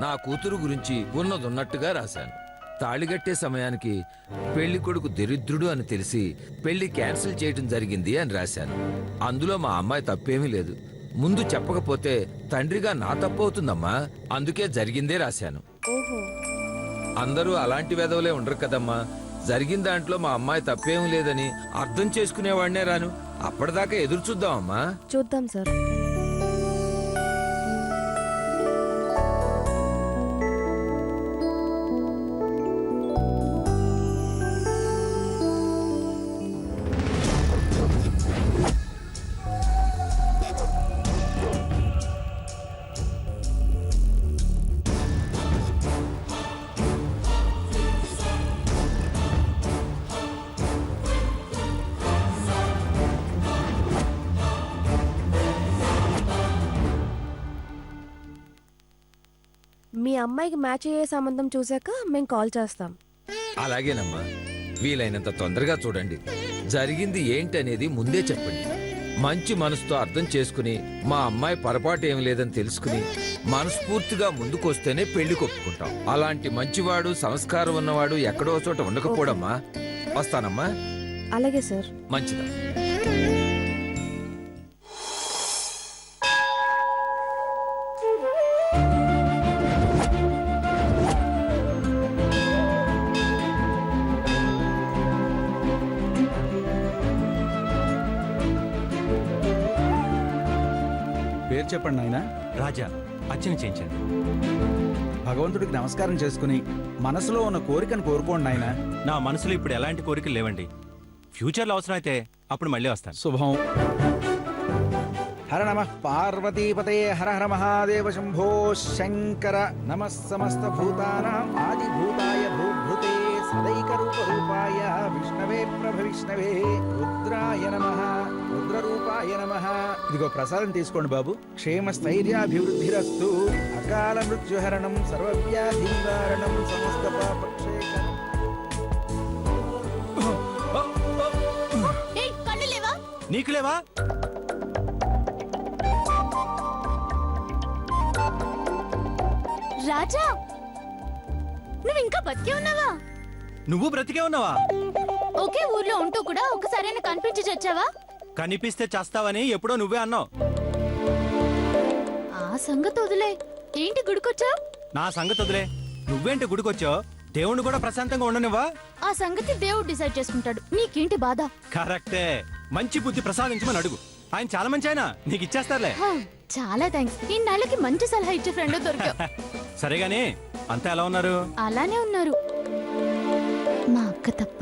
నా కూతురు గురించి ఉన్నదున్నట్టుగా రాశాను. తాళిగట్టే సమయానికి పెళ్లి కొడుకు దరిద్రుడు అని తెలిసి పెళ్లి క్యాన్సిల్ చేయడం జరిగింది అని రాశాను. అందులో మా అమ్మాయి తప్పేమీ లేదు. ముందు చెప్పకపోతే తండ్రిగా నా తప్పు అవుతుందమ్మా. అందుకే జరిగిందే రాశాను. అందరూ అలాంటి వెధవలే ఉండరు కదమ్మా. జరిగిన దాంట్లో మా అమ్మాయి తప్పేమీ లేదని అర్థం చేసుకునేవాడినే రాను. అప్పటిదాకా ఎదురు చూద్దామమ్మా. చూద్దాం సార్. మీ అమ్మాయికి మ్యాచ్ అయ్యే సంబంధం చూశాక మేము కాల్ చేస్తాం. అలాగేనమ్మా. వీలైనంత తొందరగా చూడండి. జరిగింది ఏంటనేది ముందే చెప్పండి. మంచి మనసుతో అర్థం చేసుకుని మా అమ్మాయి పొరపాటు ఏం లేదని తెలుసుకుని మనస్ఫూర్తిగా ముందుకొస్తేనే పెళ్లి కొప్పుకుంటాం. అలాంటి మంచివాడు సంస్కారం ఉన్నవాడు ఎక్కడో చోట ఉండకపోవడమ్మా. వస్తానమ్మా. అలాగే సార్. మంచిదా. పేరు చెప్పండి నాయన. రాజా, అర్చన చేయించండి. భగవంతుడికి నమస్కారం చేసుకుని మనసులో ఉన్న కోరికను కోరుకోండి నాయన. నా మనసులో ఇప్పుడు ఎలాంటి కోరికలు లేవండి. ఫ్యూచర్లో అవసరం అయితే అప్పుడు మళ్ళీ వస్తాను. శుభం. హర నమ పార్వతీపతే. హర హర మహాదేవ శంభో శంకర. నమ సమస్త భూతానాం ఆదిభూతాయ భూభృతే సదైక రూప రూపాయ విష్ణవే ప్రభ విష్ణవే. రుద్రాయ నమః రుద్రరూపాయ నమః. ఇదిగో ప్రసాదం తీసుకోండి బాబు. క్షేమ స్థైర్యాభివృద్ధిరస్తు. అకాల మృత్యుహరణం సర్వవ్యాధి నివారణం సమస్త పాపక్షేకరం. నీకు లేవా? రాజా, నువ్వు ఇంకా బతికే ఉన్నావా? నువ్వు బ్రతికే ఉన్నావా? ఒకే ఊర్లో ఉంటూ కూడా ఒకసారైనా కనిపించి చచ్చావా? కనిపిస్తే చేస్తావని ఎప్పుడో నువ్వే అన్నావు. ఆ సంగతి వదిలే, ఏంటి గుడికొచ్చా? నా సంగతి వదిలే, నువ్వేంటి గుడికొచ్చావు? దేవుణ్ణి కూడా ప్రశాంతంగా ఉండనివ్వా? ఆ సంగతి దేవుడు డిసైడ్ చేసుకుంటాడు. నీకేంటి బాధ? కరెక్టే. మంచి బుద్ధి ప్రసాదించమని అడుగు. ఆయన చాలా మంచి ఆయన, నీకు ఇచ్చేస్తారులే. చాలా థ్యాంక్స్. ఇన్నాళ్ళకి మంచి సలహా ఇచ్చే ఫ్రెండ్ దొరికావు. సరేగాని అంతా ఎలా ఉన్నారు? అలానే ఉన్నారు, మా అక్క తప్ప.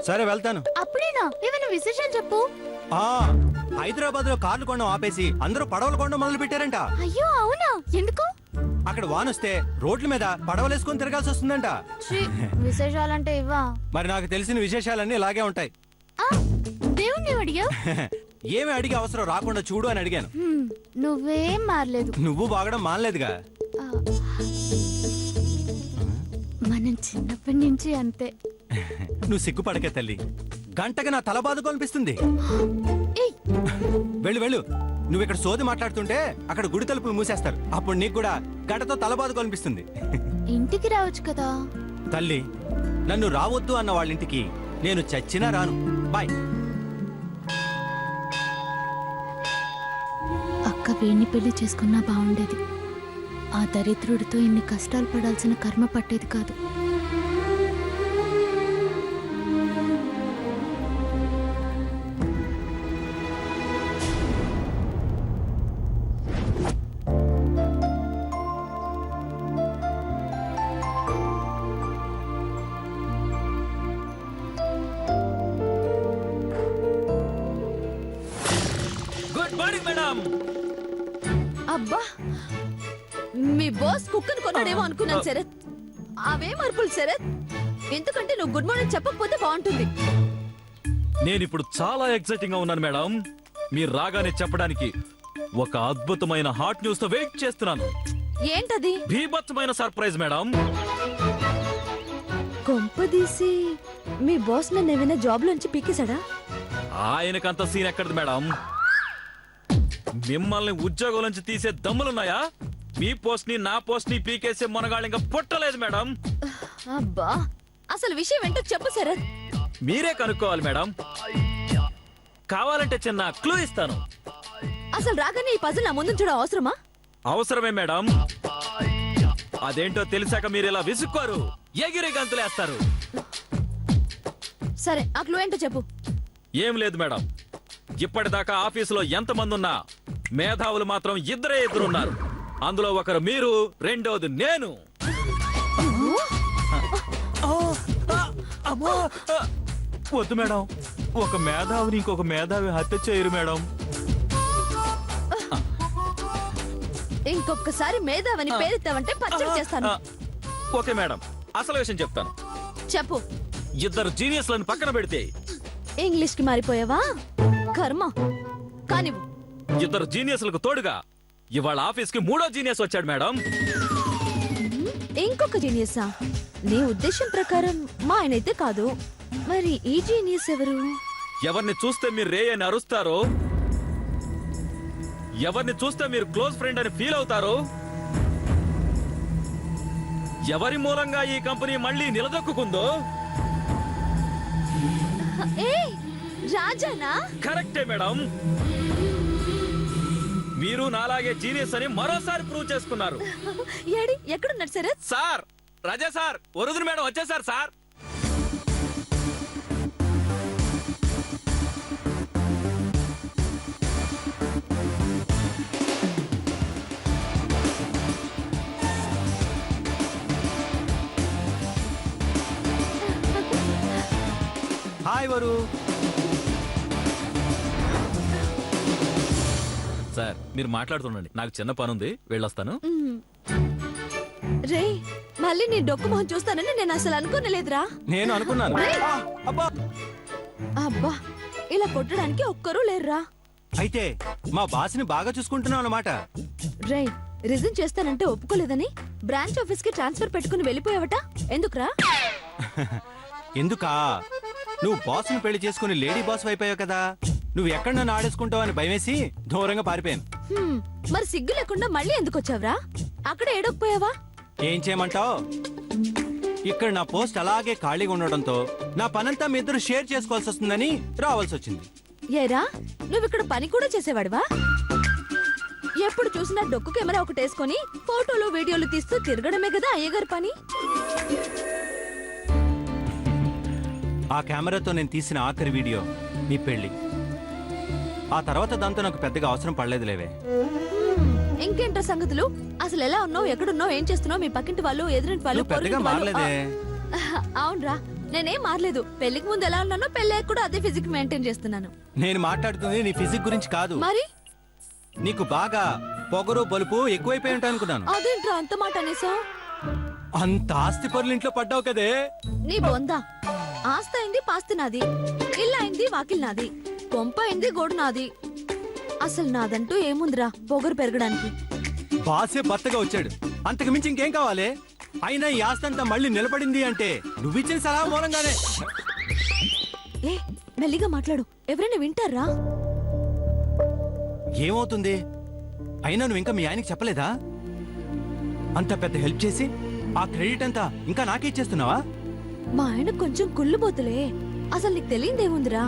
సరే వెళ్తాను. అప్పుడేనా? ఏమైనా విశేషాలు చెప్పు. హైదరాబాద్ లో కార్లు కొనడం ఆపేసి అందరూ పడవలు కొనడం మొదలు పెట్టారంట. అయ్యో అవునా? ఎందుకు? అక్కడ వానొస్తే రోడ్ల మీద పడవలేసుకొని తిరగాల్సి వస్తుందంట. విశేషాలంటే ఇవ్వా? మరి నాకు తెలిసిన విశేషాలన్నీ ఇలాగే ఉంటాయి. దేవుణ్ణి అడిగా? ఏమి అడిగే అవసరం రాకుండా చూడు అని అడిగాను. నువ్వేం మారలేదు. నువ్వు బాగడం మానలేదుగా. మనం చిన్నప్పటి నుంచి అంతే. నువ్వు సిగ్గుపడకే తల్లి. గంటగా నా తల బాధకు అనిపిస్తుంది. వెళ్ళు వెళ్ళు. నువ్వు ఇక్కడ సోది మాట్లాడుతుంటే అక్కడ గుడి తలుపులు మూసేస్తారు. అప్పుడు నీకు కూడా గంటతో తల బాధకు అనిపిస్తుంది. ఇంటికి రావచ్చు కదా. తల్లి, నన్ను రావద్దు అన్న వాళ్ళ ఇంటికి నేను చచ్చినా రాను. బాయ్. అక్క వీణ్ణి పెళ్లి చేసుకున్నా బాగుండేది. ఆ దరిద్రుడితో ఇన్ని కష్టాలు పడాల్సిన కర్మ పట్టేది కాదు. Good morning madam. అబ్బా, మీ బాస్ కుక్కను కొన్నాడేమో అనుకున్నాను శరత్. అవే మార్పులు శరత్. ఎందుకంటే నువ్వు గుడ్ మార్నింగ్ చెప్పకపోతే బాగుంటుంది. నేను ఇప్పుడు చాలా ఎక్సైటింగ్ గా ఉన్నాను మేడం. మీరు రాగానే చెప్పడానికి ఒక అద్భుతమైన హాట్ న్యూస్ తో వెయిట్ చేస్తున్నాను. ఏంటది? భీభత్సమైన సర్ప్రైజ్ మేడం. కొంపదీసి మీ బాస్ నన్ను ఏమైనా జాబ్ లోంచి పీకేశాడా? ఆయనకంత సీన్ ఎక్కడది మేడం. మిమ్మల్ని ఉద్యోగం నుంచి తీసే దమ్ములున్నాయా? మీ పోస్ట్ ని నా పోస్ట్ ని పీకేసే మునగాళ్ళు ఇంకా పుట్టలేదు మేడం. అబ్బా అసలు విషయం ఏంటో చెప్పు శరత్. మీరే కనుక్కోవాలి మేడం. కావాలంటే చిన్న క్లూ ఇస్తాను. అసలు రాగానే ఈ పజిల్ నా ముందు చూడ అవసరమా? అవసరమే మేడం. అదేంటో తెలిసాక మీరు ఇలా విసుక్కోరు, ఎగిరి గంతులేస్తారు. సరే ఆ క్లూ ఏంటో చెప్పు. ఏం లేదు మేడం, ఇప్పటిదాకా ఆఫీసులో ఎంతమంది ఉన్నా మేధావులు మాత్రం ఇద్దరు ఉన్నారు. అందులో ఒకరు మీరు, రెండోది నేను. వద్దు మేడం, ఒక మేధావిని ఇంకొక మేధావి హత్య చేయరు మేడం. ఇంకొకసారి మేధావని పేరెత్తావంటే పచ్చడి చేస్తాను. ఓకే మేడం, అసలు విషయం చెప్తాను. చెప్పు. ఇద్దరు జీనియస్లను పక్కన పెడితే ఇంగ్లీష్ కి మారిపోయావా? కర్మ. కానివ్వు. ఇద్దరు జీనియస్లకు తోడుగా ఇవాళ ఆఫీస్ కి మూడో జీనియస్ వచ్చాడు మేడం. ఇంకొక జీనియసా? నీ ఉద్దేశం ప్రకారం మా ఆయనైతే కాదు. మరి ఈ జీనియస్ ఎవరు? ఎవరిని చూస్తే మీరు రే అని అరుస్తారో, ఎవరిని చూస్తే మీరు క్లోజ్ ఫ్రెండ్ అని ఫీల్ అవుతారో, ఎవరి మూలంగా ఈ కంపెనీ మళ్ళీ నిలదొక్కుందో. ఏ రాజానా? కరెక్టే మేడం. మీరు నాలాగే జీనియస్ అని మరోసారి ప్రూవ్ చేసుకున్నారు. ఏడి ఎక్కడున్నాడు శరత్? సార్, రాజా సార్, వరుదుని మేడం వచ్చేసారు సార్. హాయ్ వరు. సార్ మీరు మాట్లాడుతుండండి, నాకు చిన్న పని ఉంది, వెళ్ళొస్తాను. రే మళ్ళీ నీ డొక్కు మొహం చూస్తానని నేను అసలు అనుకోనలేదురా. నేను అనుకున్నాను. అబ్బా, అబ్బా ఇలా కొట్టడానికి ఒక్కరూ లేరురా. అయితే మా బాస్ని బాగా చూసుకుంటున్నావు అన్నమాట. రే రిజైన్ చేస్తానంటే ఒప్పుకోలేదని బ్రాంచ్ ఆఫీస్ కి ట్రాన్స్ఫర్ పెట్టుకుని వెళ్ళిపోయావట. ఎందుకురా? ఎందుకా? నువ్వు బాస్ని పెళ్లి చేసుకుని లేడీ బాస్ అయిపోయావు కదా, నువ్వు ఎక్కడ నన్ను ఆడేసుకుంటావు అని భయమేసి దూరంగా పారిపోయాను. మరి సిగ్గు లేకుండా మళ్ళీ ఎందుకు వచ్చావురా? అక్కడ ఏడకపోయావా? ఏం చేయమంటావు? ఇక్కడ నా పోస్ట్ అలాగే ఖాళీగా ఉండడంతో నా పనంతా మీ ఇద్దరు షేర్ చేసుకోవాల్సి వస్తుందని రావాల్సి వచ్చింది. ఏరా నువ్వు ఇక్కడ పని కూడా చేసేవాడివా? ఎప్పుడు చూసినా డొక్కు కెమెరా ఒకటి వేసుకొని ఫోటోలు వీడియోలు తీస్తూ తిరగడమే కదా అయ్యగారి పని. ఆ కెమెరాతో నేను తీసిన ఆఖరి వీడియో నీ పెళ్లి. ఆ తర్వాత దాంతో నాకు పెద్దగా అవసరం పడలేదులేవే. ఇంకేంట్రా సంగతులు? అసలు ఎలా ఉన్నావు, ఎక్కడున్నావు, ఏం చేస్తున్నావు? మీ పక్కింటి వాళ్ళు, ఎదురింటి వాళ్ళు, నువ్వు పెద్దగా పొరుగింటి వాళ్ళు- మారలేదే. అవునరా, నేనేం మారలేదు. పెళ్లికి ముందు ఎలా ఉన్నానో పెళ్ళాక కూడా అదే ఫిజిక్ మెయింటైన్ చేస్తున్నాను. నేను మాట్లాడుతుంది నీ ఫిజిక్ గురించి కాదు. మరి నీకు బాగా పొగరు బలుపు ఎక్కువైపోయి ఉంటాయి అనుకున్నాను. అదేంట్రా అంత మాట అనేసా? అంత ఆస్తి పరుల ఇంట్లో పడ్డావు కదే. నీ బొందా. ఆస్తి అయింది పాస్తి నాది, ఇల్లు అయింది వాకిల్ నాది, కొంప అయింది గోడు నాది. అసలు నాదంటూ ఏముందిరా పొగరు పెరగడానికి? బాసే భర్తగా వచ్చాడు, అంతకు మించి ఇంకేం కావాలి? అయినా ఈ ఆస్తి అంతా మళ్ళీ నిలబడింది అంటే నువ్విచ్చిన సలహా మూలంగానే. ఏ మెల్లిగా మాట్లాడు, ఎవరైనా వింటారా? ఏమవుతుంది? అయినా నువ్వు ఇంకా మీ ఆయనకి చెప్పలేదా? అంత పెద్ద హెల్ప్ చేసి ఆ క్రెడిట్ అంతా ఇంకా నాకే ఇచ్చేస్తున్నావా? మా ఆయన కొంచెం కుళ్ళుబోతులే. అసలు నీకు తెలియదేముందిరా?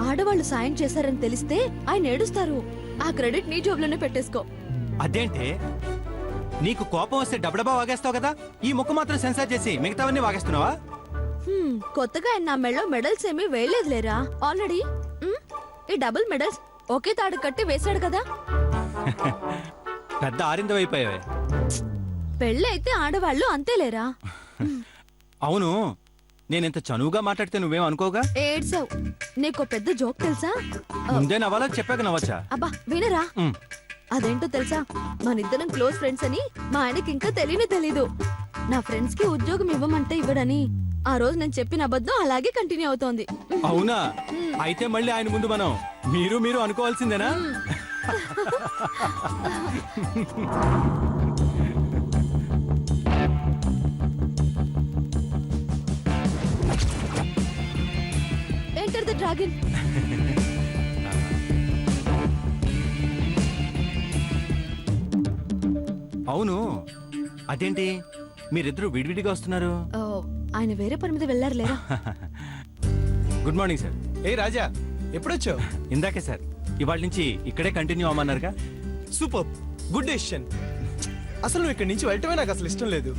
ఆడవాళ్ళు సాయం చేశారని తెలిస్తే ఆయన ఏడుస్తారు. ఆ క్రెడిట్ నీ జోబులోనే పెట్టేసుకో. అదేంటే, నీకు కోపం వస్తే డబడబా వాగేస్తావు కదా, ఈ ముక్క మాత్రం సెన్సార్ చేసి మిగతావన్నీ వాగేస్తున్నావా? కొత్తగా ఆయన నా మెడలో మెడల్స్ ఏమీ వేయలేదులేరా. ఆల్రెడీ ఈ డబుల్ మెడల్స్ ఒకే తాడు కట్టి వేశాడు కదా. పెద్ద ఆరిందవైపోయావే. పెళ్ళి అయితే ఆడవాళ్ళు అంతేలేరా. అవును, నేనింత చనువుగా మాట్లాడితే నువ్వేం అనుకోగా? ఏడ్సావు. నీకో పెద్ద జోక్ తెలుసా? ముందే నవ్వాలా, చెప్పాక నవ్వచ్చా? అబ్బా వినరా. ఉమ్. అదేంటో తెలుసా, మనిద్దరం క్లోజ్ ఫ్రెండ్స్ అని మా ఆయనకి ఇంకా తెలీదు. నా ఫ్రెండ్స్ కి ఉద్యోగం ఇవ్వమంటే ఇవ్వడని ఆ రోజు నేను చెప్పిన అబద్ధం అలాగే కంటిన్యూ అవుతోంది. అవునా? అయితే మళ్ళీ ఆయన ముందు మనం మీరు అనుకోవాల్సిందేనా? Enter the dragon. అవును, అదేంటి మీరిద్దరూ విడివిడిగా వస్తున్నారు? ఆ, ఆయన వేరే పని మీద వెళ్ళారు లేరా? Good morning sir. ఏ రాజా, ఎప్పుడొచ్చావు? ఇందాకే సార్. ఇవాళ నుంచి ఇక్కడే కంటిన్యూ అవ్వమన్నారుగా. Super, good decision. అసలు నువ్వు ఇక్కడి నుంచి వెళ్ళటమే నాకు అసలు ఇష్టం లేదు.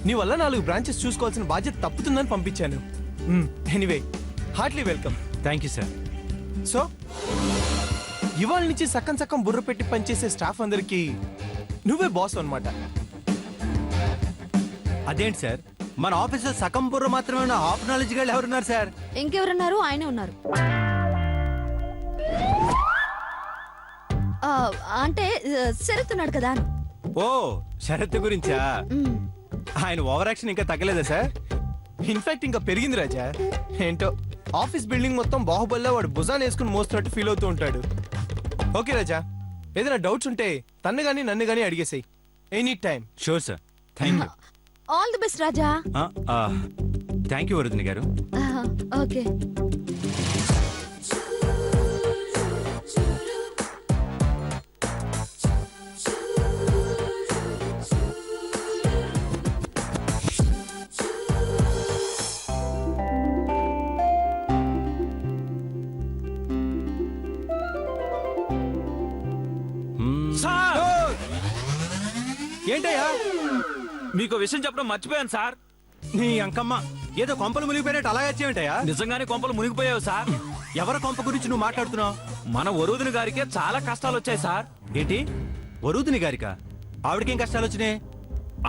నీ వల్ల 4 బ్రాంచెస్ చూసుకోవాల్సిన బాధ్యత తప్పుతుందని పంపించాను. Anyway, heartly welcome. Thank you sir. So ఇవాళ నుంచి సక్కం బుర్ర పెట్టి పనిచేసే స్టాఫ్ అందరికి నువ్వే బాస్ అన్నమాట. అదేంటి సార్, మన ఆఫీసులో సగం బుర్ర మాత్రమే ఉన్న హాఫ్ నాలెడ్జ్ గాళ్ళు ఎవరున్నారు సార్? ఇంకెవరున్నారు? ఆయనే ఉన్నారు. ఆ, అంటే శరత్ ఉన్నాడు కదా. ఓ, శరత్ గురించా? మ్, ఆయన ఓవర్ యాక్షన్ ఇంకా తగ్గలేదా సార్? ఇన్ఫాక్ట్ ఇంకా పెరిగింది రాజా. ఏంటో ఆఫీస్ బిల్డింగ్ మొత్తం బాహుబలిలో వాడు భుజాన్ని వేసుకుని మోస్తున్నట్టు ఫీల్ అవుతూ ఉంటాడు. ఓకే రాజా, ఏదైనా డౌట్స్ ఉంటే తన్ను గానీ నన్ను గానీ అడిగేసాయి any time. Sure sir. Thank you. All the best Raja. Thank you Varudini గారు. ఓకే. సార్, ఏంటయ్యా? మీకు విషయం చెప్పడం మర్చిపోయాను సార్. నీ అంకమ్మ ఏదో కొంపలు మునిగిపోయినట్టు అలాగే వచ్చేయంటయ్యా? నిజంగానే కొంపలు మునిగిపోయావు సార్. ఎవరి కొంప గురించి నువ్వు మాట్లాడుతున్నావు? మన వరుదిని గారికే చాలా కష్టాలు వచ్చాయి సార్. ఏంటి, వరుదిని గారికా? ఆవిడకేం కష్టాలు వచ్చినాయి?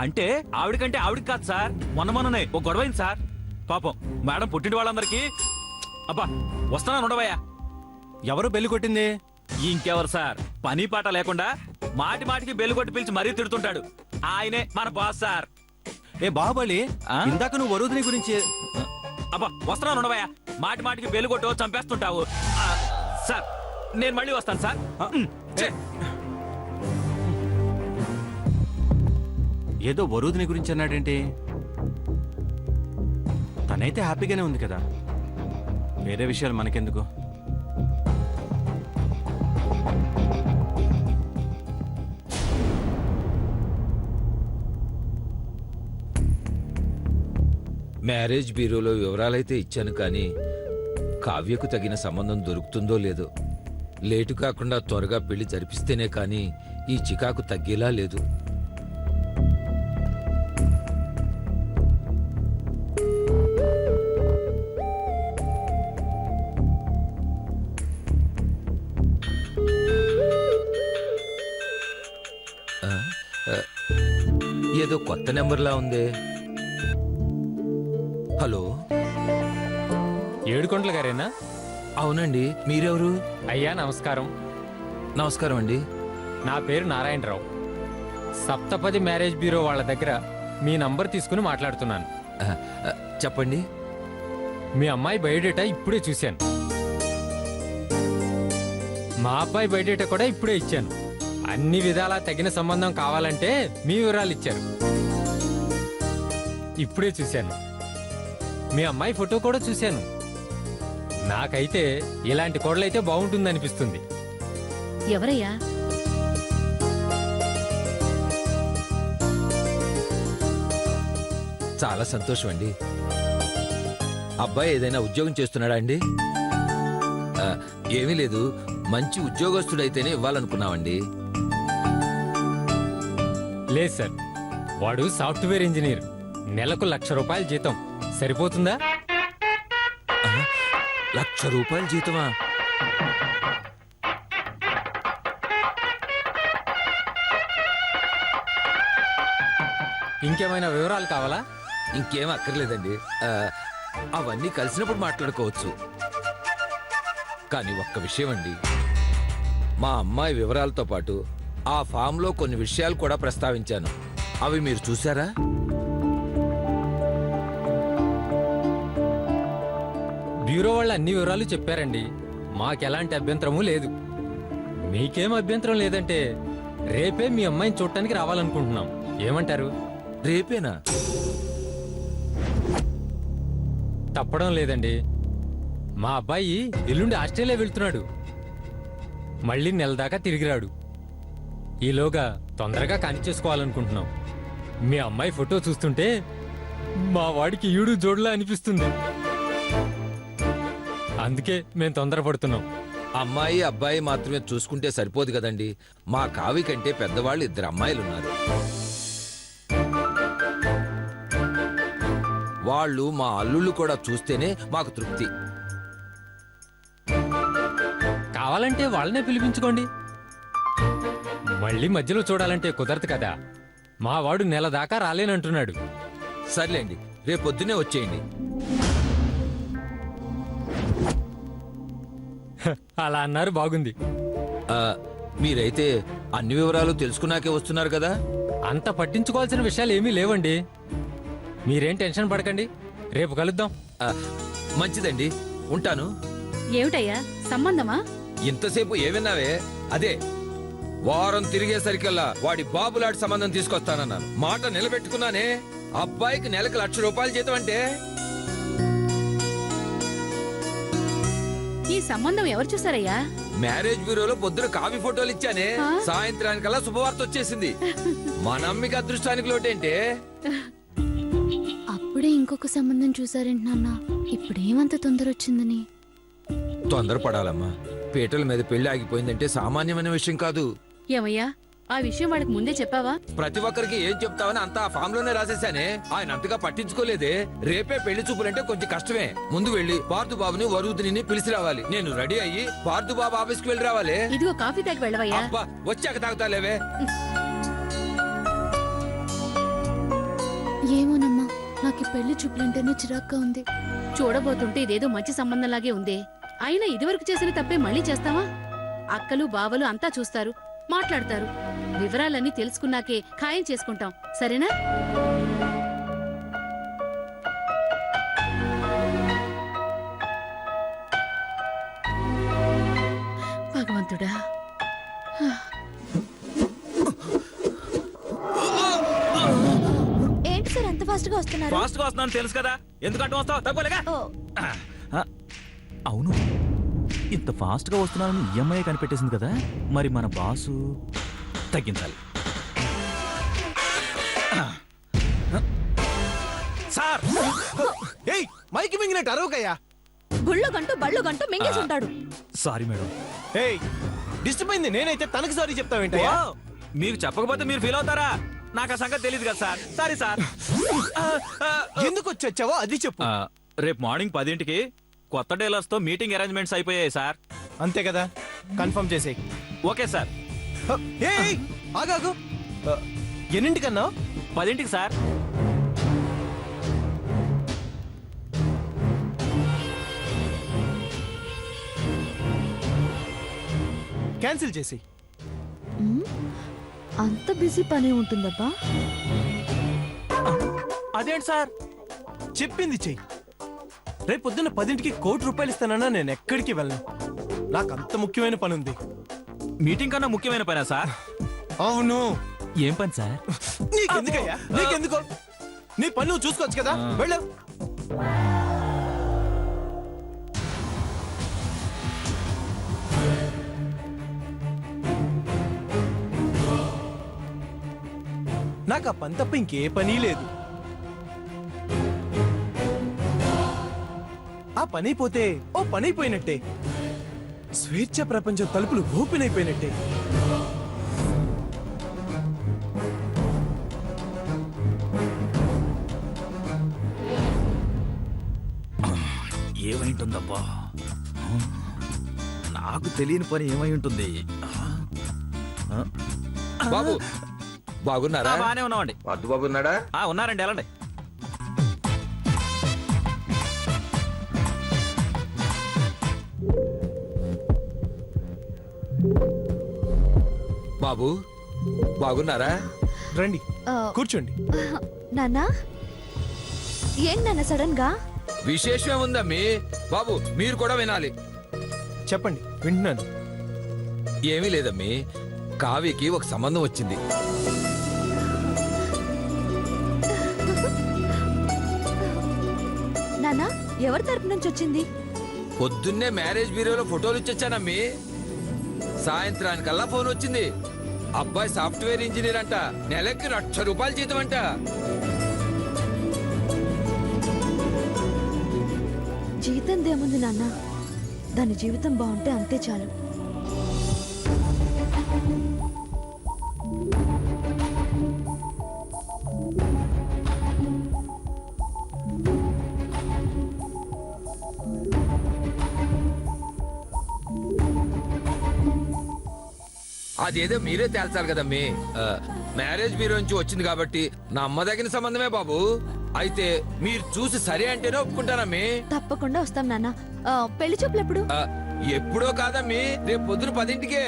అంటే ఆవిడకంటే ఆవిడకి కాదు సార్, మొన్ననే ఒక గొడవైంది సార్. పాపం మేడం పుట్టిన వాళ్ళందరికీ. అబ్బా వస్తానా ఉండవయ్యా. ఎవరు బెల్లి కొట్టింది? ఇంకెవరు సార్, పని పాట లేకుండా మాటి మాటికి బెల్లు కొట్టి పిలిచి మరీ తిడుతుంటాడు. ఆయనే మన బాస్ సార్. ఏ బాహుబలి, ఆ? ఇందాక నువ్వు వరుదిని గురించి. అబ్బా వస్తున్నాను ఉండవయ్యా. మాటి మాటికి బెల్లు కొట్టు చంపేస్తుంటావు. ఆ, సార్ నేను మళ్ళీ వస్తాను సార్. ఛే. ఏదో వరుదిని గురించి అన్నాడేంటి? తనైతే హ్యాపీగానే ఉంది కదా, వేరే విషయాలు మనకెందుకు? మ్యారేజ్ బ్యూరోలో వివరాలైతే ఇచ్చాను కానీ కావ్యకు తగిన సంబంధం దొరుకుతుందో లేదో. లేటు కాకుండా త్వరగా పెళ్లి జరిపిస్తేనే కానీ ఈ చికాకు తగ్గేలా లేదు. ఆ, ఆ, ఏదో కొత్త నెంబర్లా ఉందే. హలో, ఏడుకొండల గారేనా? అవునండి, మీరెవరు? అయ్యా నమస్కారం. నమస్కారం అండి. నా పేరు నారాయణరావు. సప్తపది మ్యారేజ్ బ్యూరో వాళ్ళ దగ్గర మీ నంబర్ తీసుకుని మాట్లాడుతున్నాను. ఆ, ఆ, చెప్పండి. మీ అమ్మాయి బయోడేటా ఇప్పుడే చూశాను. మా అబ్బాయి బయోడేటా కూడా ఇప్పుడే ఇచ్చాను. అన్ని విధాలా తగిన సంబంధం కావాలంటే మీ వివరాలు ఇచ్చారు. ఇప్పుడే చూశాను. మీ అమ్మాయి ఫోటో కూడా చూశాను. నాకైతే ఇలాంటి కోడలైతే బాగుంటుందనిపిస్తుంది. ఎవరయ్యా? చాలా సంతోషం అండి. అబ్బాయి ఏదైనా ఉద్యోగం చేస్తున్నాడా అండి? ఆ, ఏమీ లేదు, మంచి ఉద్యోగస్తుడైతేనే ఇవ్వాలనుకున్నామండి. లేదు సార్, వాడు సాఫ్ట్వేర్ ఇంజనీర్. నెలకు 1,00,000 రూపాయల జీతం సరిపోతుందా? 1,00,000 రూపాయల జీతమా? ఇంకేమైనా వివరాలు కావాలా? ఇంకేం అక్కర్లేదండి. అవన్నీ కలిసినప్పుడు మాట్లాడుకోవచ్చు. కానీ ఒక్క విషయం అండి, మా అమ్మాయి వివరాలతో పాటు ఆ ఫామ్లో కొన్ని విషయాలు కూడా ప్రస్తావించాను. అవి మీరు చూసారా? బ్యూరో వాళ్ళు అన్ని వివరాలు చెప్పారండి. మాకెలాంటి అభ్యంతరమూ లేదు. మీకేం అభ్యంతరం లేదంటే రేపే మీ అమ్మాయిని చూడటానికి రావాలనుకుంటున్నాం. ఏమంటారు? రేపేనా? తప్పడం లేదండి. మా అబ్బాయి ఎల్లుండి ఆస్ట్రేలియా వెళ్తున్నాడు. మళ్ళీ నెల దాకా తిరిగి రాడు. ఈలోగా తొందరగా కానిచ్చేసుకోవాలనుకుంటున్నాం. మీ అమ్మాయి ఫోటో చూస్తుంటే మా వాడికి ఈడు జోడులా అనిపిస్తుంది. అందుకే మేము తొందరపడుతున్నాం. అమ్మాయి అబ్బాయి మాత్రమే చూసుకుంటే సరిపోదు కదండి. మా కావి కంటే పెద్దవాళ్ళు 2 అమ్మాయిలున్నారు. వాళ్ళు మా అల్లుళ్ళు కూడా చూస్తేనే మాకు తృప్తి. కావాలంటే వాళ్ళనే పిలిపించుకోండి. మళ్ళీ మధ్యలో చూడాలంటే కుదరదు కదా. మా వాడు నెల దాకా రాలేనంటున్నాడు. సర్లేండి, రేపు పొద్దున్నే వచ్చేయండి. అలా అన్నారు, బాగుంది. ఆ, మీరైతే అన్ని వివరాలు తెలుసుకున్నాకే వస్తున్నారు కదా. అంత పట్టించుకోవాల్సిన విషయాలు ఏమీ లేవండి. మీరేం టెన్షన్ పడకండి. రేపు కలుద్దాం. ఆ, మంచిదండి, ఉంటాను. ఏమిటయ్యా సంబంధమా? ఇంతసేపు ఏవిన్నావే? అదే వారం తిరిగేసరికల్లా వాడి బాబులాడి సంబంధం తీసుకొస్తానన్నాను. మాట నిలబెట్టుకున్నానే. అబ్బాయికి నెలకు 1,00,000 రూపాయలు జీతం అంటే ఈ సంబంధం ఎవరు చూసారయ్యా? మ్యారేజ్ బ్యూరోలో పొద్దున కాఫీ ఫోటోలు ఇచ్చానే. సాయంత్రానికల్లా శుభవార్త వచ్చేసింది. మన అమ్మికి అదృష్టానికి లోటేంటే? అప్పుడే ఇంకొక సంబంధం చూసారేంటి నాన్న? ఇప్పుడేమంత తొందర వచ్చిందని? తొందరపడాలమ్మా. పీటల మీద పెళ్లి ఆగిపోయిందంటే సామాన్యమైన విషయం కాదు. ఏమయ్యా, ఆ విషయం వాడికి ముందే చెప్పావా? ప్రతి ఒక్కరికి ఏం చెప్తావని అంతా ఆ ఫామ్ లోనే రాసేశానే. ఆయన అంతగా పట్టించుకోలేదే. రేపే పెళ్లి చూపులంటే కొంచెం కష్టమే. ముందు వెళ్ళి పార్థు బాబుని వరుదిని పిలిచి రావాలి. నేను రెడీ అయ్యి పార్థు బాబు ఆఫీస్కి వెళ్ళి రావాలి. ఇదిగో కాఫీ తాగి వెళ్ళవయ్యా. అబ్బా, వచ్చాక తాగుతాలేవే. ఏమోనమ్మా, నాకు ఈ పెళ్లి చూపులంటేనే చిరాగ్గా ఉంది. చూడబోతుంటే ఇదేదో మంచి సంబంధంలాగే ఉంది. అయినా ఇదివరకు చేసిన తప్పే మళ్ళీ చేస్తావా? అక్కలు బావలు అంతా చూస్తారు, మాట్లాడతారు. వివరాలన్నీ తెలుసుకున్నాకే ఖాయం చేసుకుంటాం, సరేనా? భగవంతుడా, ఏంటి సార్ అంత ఫాస్ట్ గా వస్తున్నారు? ఫాస్ట్ గా వస్తున్నాను తెలుసు కదా. ఎందుకంటే వస్తావు తప్పలేగా. అవును, ఇంత ఫాస్ట్ గా వస్తున్నానని ఈఎంఐ కనిపెట్టేసింది కదా. మరి మన బాసు తగ్గించాలి. సార్, ఏయ్ మైకి మింగినట్టు అరవకయ్యా. గుళ్ళు గంటూ బళ్ళు గంటూ మింగేసి ఉంటాడు. Sorry madam. ఏయ్ డిస్టర్బ్ అయింది నేనైతే, తనకి సారీ చెప్తావేంటయ్యా? ఓ, మీకు చెప్పకపోతే మీరు ఫీల్ అవుతారా? నాకు ఆ సంగతి తెలియదు కదా సార్. Sorry sir. ఎందుకు వచ్చావో అది చెప్పు. రేపు మార్నింగ్ 10ంటికి కొత్త డీలర్స్ తో మీటింగ్ అరేంజ్మెంట్స్ అయిపోయాయి సార్. అంతే కదా, కన్ఫర్మ్ చేసేయ్. Okay sir. ఏయ్ ఆగాగు. ఎన్నింటికన్నా? 10ంటికి సార్. క్యాన్సిల్ చేసి. అంత బిజీ పనే ఉంటుందబ్బా. అదేంటి సార్? చెప్పింది చెయ్యి. రేపు పొద్దున్న 10ంటికి ₹1,00,00,000 ఇస్తానన్నా నేను ఎక్కడికి వెళ్ళను. నాకు అంత ముఖ్యమైన పని ఉంది. మీటింగ్ కన్నా ముఖ్యమైన పనా సార్? అవును. ఏం పని సార్? నీకెందుకయ్యా? నీకెందుకో? నీ పని నువ్వు చూసుకోవచ్చు కదా, వెళ్ళు. నాకు ఆ పని తప్ప ఇంకే పని లేదు. ఆ పని అయిపోతే ఓ పని అయిపోయినట్టే. స్వేచ్ఛ ప్రపంచం తలుపులు ఓపెన్ అయిపోయినట్టే. ఏమైంటుందబ్బా? నాకు తెలియని పని ఏమై ఉంటుంది? బాబు బాగున్నారా? బానే ఉన్నామండి. పార్థు బాబు ఉన్నాడా? ఉన్నారండి, వెళ్ళండి. బాబు బాగున్నారా? రండి కూర్చోండి. నాన్నా, ఏంటి నాన్న సడన్ గా? విశేషమే ఉందమ్మి. బాబు మీరు కూడా వినాలి. చెప్పండి, వింటున్నాను. ఏమీ లేదమ్మి, కావ్యకి ఒక సంబంధం వచ్చింది. నాన్నా, ఎవరి తరపు నుంచి వచ్చింది? పొద్దున్నే మ్యారేజ్ బ్యూరోలో ఫోటోలు ఇచ్చొచ్చానమ్మి. సాయంత్రానికల్లా ఫోన్ వచ్చింది. అబ్బాయి సాఫ్ట్వేర్ ఇంజనీర్ అంట, నెలకి 1,00,000 రూపాయలు జీతం అంట. జీతం దేముంది నాన్న, దాని జీవితం బాగుంటే అంతే చాలు. అదేదో మీరే తేల్చాలి కదమ్మీ. మ్యారేజ్ బ్యూరో నుంచి వచ్చింది కాబట్టి నమ్మదగిన సంబంధమే బాబు. అయితే మీరు చూసి సరే అంటేనే ఒప్పుకుంటానమ్మీ. తప్పకుండా వస్తాం నాన్న. పెళ్లి చూపులు ఎప్పుడు? ఎప్పుడో కాదమ్మీ, రేపు పొద్దున 10ంటికే.